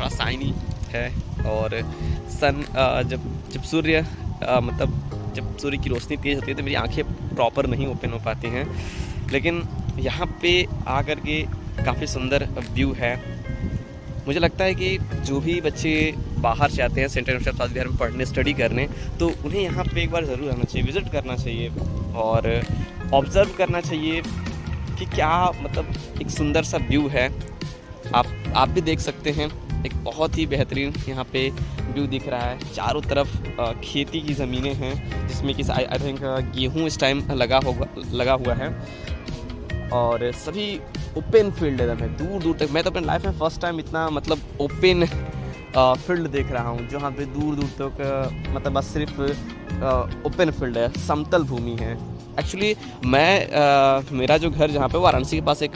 थोड़ा शाइनी है। और सन जब जब सूर्य मतलब जब सूर्य की रोशनी तेज़ होती है तो मेरी आंखें प्रॉपर नहीं ओपन हो पाती हैं, लेकिन यहाँ पे आकर के काफ़ी सुंदर व्यू है। मुझे लगता है कि जो भी बच्चे बाहर से आते हैं central university of south Bihar में पढ़ने स्टडी करने, तो उन्हें यहाँ पे एक बार ज़रूर आना चाहिए, विज़िट करना चाहिए और ऑब्ज़र्व करना चाहिए कि क्या मतलब एक सुंदर सा व्यू है। आप भी देख सकते हैं, एक बहुत ही बेहतरीन यहाँ पे व्यू दिख रहा है। चारों तरफ खेती की ज़मीनें हैं जिसमें कि आई थिंक गेहूँ इस टाइम लगा हुआ है और सभी ओपन फील्ड है। दूर दूर तक मैं तो अपने लाइफ में फ़र्स्ट टाइम इतना मतलब ओपन फील्ड देख रहा हूँ जहाँ पे दूर दूर तक मतलब बस सिर्फ ओपन फील्ड है, समतल भूमि है। एक्चुअली मेरा जो घर जहाँ पे वाराणसी के पास एक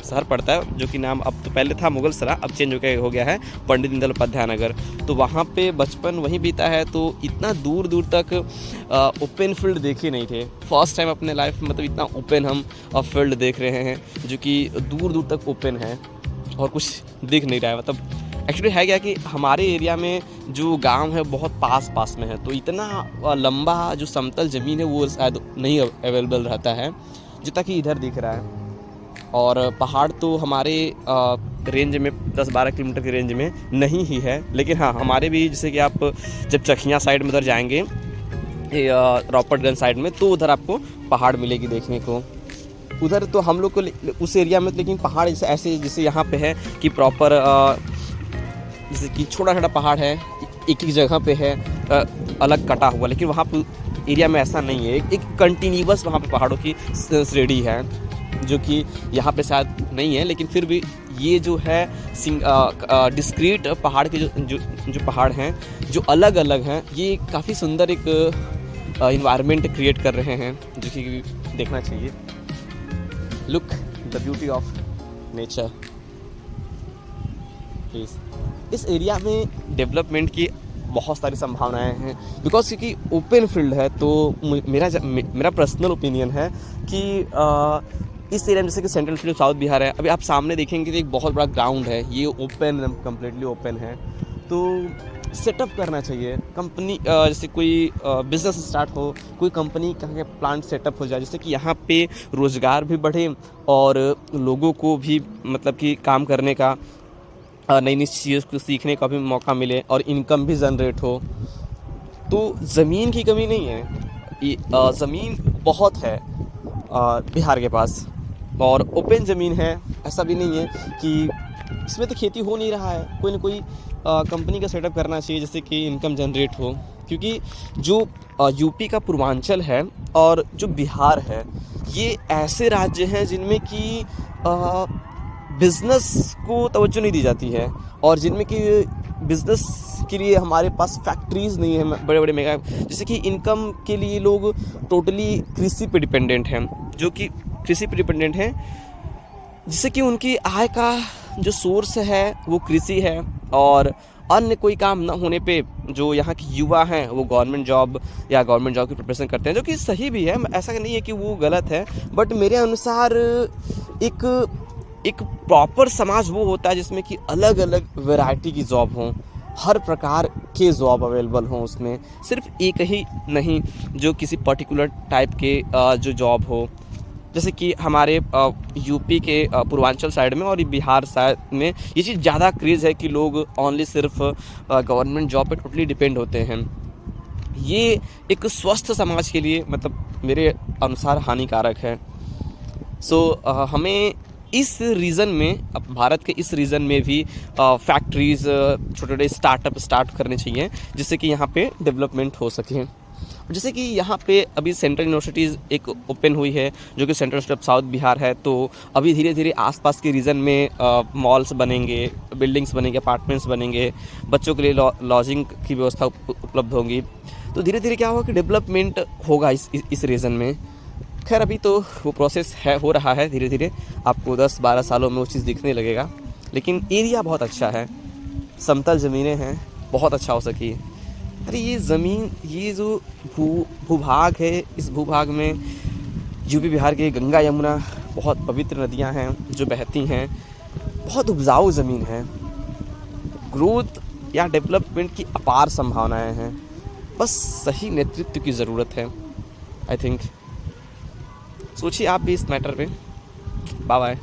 शहर पड़ता है जो कि नाम अब तो पहले था मुगल सराय, अब चेंज हो गया है पंडित दीनदयाल उपाध्याय नगर। तो वहाँ पे बचपन वहीं बीता है, तो इतना दूर दूर तक ओपन फील्ड देखे नहीं थे। फर्स्ट टाइम अपने लाइफ में मतलब इतना ओपन हम फील्ड देख रहे हैं जो कि दूर दूर तक ओपन है और कुछ दिख नहीं रहा है। मतलब एक्चुअली है क्या कि हमारे एरिया में जो गांव है बहुत पास पास में है, तो इतना लंबा जो समतल ज़मीन है वो शायद नहीं अवेलेबल रहता है जितना कि इधर दिख रहा है। और पहाड़ तो हमारे रेंज में 10-12 किलोमीटर की रेंज में नहीं ही है, लेकिन हाँ हमारे भी जैसे कि आप जब चखियाँ साइड में उधर जाएंगे रॉपटगंज साइड में, तो उधर आपको पहाड़ मिलेगी देखने को। उधर तो हम लोग को उस एरिया में लेकिन पहाड़ ऐसे जैसे यहाँ पे है कि प्रॉपर जैसे कि छोटा छोटा पहाड़ है एक एक जगह पे है अलग कटा हुआ, लेकिन वहाँ पे एरिया में ऐसा नहीं है। एक कंटिन्यूअस वहाँ पे पहाड़ों की श्रेणी है जो कि यहाँ पे शायद नहीं है, लेकिन फिर भी ये जो है डिस्क्रीट पहाड़ के जो पहाड़ हैं जो अलग अलग हैं, ये काफ़ी सुंदर एक इन्वायरमेंट क्रिएट कर रहे हैं जो कि देखना चाहिए। Look the beauty of nature please. इस एरिया में डेवलपमेंट की बहुत सारी संभावनाएं हैं बिकॉज क्योंकि ओपन फील्ड है। तो मेरा पर्सनल ओपिनियन है कि इस एरिया में जैसे कि सेंट्रल फील्ड साउथ बिहार है, अभी आप सामने देखेंगे तो एक बहुत बड़ा ग्राउंड है, ये ओपन कम्प्लीटली ओपन है। तो सेटअप करना चाहिए कंपनी, जैसे कोई बिज़नेस स्टार्ट हो, कोई कंपनी का प्लांट सेटअप हो जाए जिससे कि यहाँ पे रोज़गार भी बढ़े और लोगों को भी मतलब कि काम करने का नई नई चीज़ को सीखने का भी मौका मिले और इनकम भी जनरेट हो। तो ज़मीन की कमी नहीं है, ये ज़मीन बहुत है बिहार के पास और ओपन ज़मीन है। ऐसा भी नहीं है कि इसमें तो खेती हो नहीं रहा है, कोई ना कोई कंपनी का सेटअप करना चाहिए जिससे कि इनकम जनरेट हो। क्योंकि जो यूपी का पूर्वांचल है और जो बिहार है, ये ऐसे राज्य हैं जिनमें कि बिज़नेस को तवज्जो नहीं दी जाती है और जिनमें कि बिज़नेस के लिए हमारे पास फैक्ट्रीज़ नहीं है बड़े बड़े मेगा, जैसे कि इनकम के लिए लोग टोटली कृषि पे डिपेंडेंट हैं, जो कि कृषि पे डिपेंडेंट हैं जिससे कि उनकी आय का जो सोर्स है वो कृषि है। और अन्य कोई काम ना होने पे जो यहाँ के युवा हैं वो गवर्नमेंट जॉब की प्रिपरेशन करते हैं, जो कि सही भी है, ऐसा नहीं है कि वो गलत है। बट मेरे अनुसार एक प्रॉपर समाज वो होता है जिसमें कि अलग अलग वैरायटी की जॉब हों, हर प्रकार के जॉब अवेलेबल हों, उसमें सिर्फ एक ही नहीं जो किसी पर्टिकुलर टाइप के जो जॉब हो। जैसे कि हमारे यूपी के पूर्वांचल साइड में और बिहार साइड में ये चीज़ ज़्यादा क्रेज़ है कि लोग ओनली सिर्फ गवर्नमेंट जॉब पे टोटली डिपेंड होते हैं। ये एक स्वस्थ समाज के लिए मतलब मेरे अनुसार हानिकारक है। हमें इस रीजन में, अब भारत के इस रीजन में भी फैक्ट्रीज़ छोटे छोटे स्टार्ट करने चाहिए जिससे कि यहाँ पे डेवलपमेंट हो सके। जैसे कि यहाँ पे अभी सेंट्रल यूनिवर्सिटीज़ एक ओपन हुई है जो कि central university of south Bihar है, तो अभी धीरे धीरे आसपास के रीजन में मॉल्स बनेंगे, बिल्डिंग्स बनेंगे, अपार्टमेंट्स बनेंगे, बच्चों के लिए लॉजिंग की व्यवस्था उपलब्ध होंगी। तो धीरे धीरे क्या होगा कि डेवलपमेंट होगा इस रीजन में। खैर अभी तो वो प्रोसेस हो रहा है, धीरे धीरे आपको 10-12 सालों में वो चीज़ दिखने लगेगा। लेकिन एरिया बहुत अच्छा है, समतल ज़मीनें हैं, बहुत अच्छा हो सकी। अरे ये ज़मीन, ये जो भूभाग है, इस भूभाग में यूपी बिहार के गंगा यमुना बहुत पवित्र नदियां हैं जो बहती हैं, बहुत उपजाऊ ज़मीन है। ग्रोथ या डेवलपमेंट की अपार संभावनाएं हैं, बस सही नेतृत्व की ज़रूरत है। आई थिंक सोचिए आप भी इस मैटर पे। Bye bye.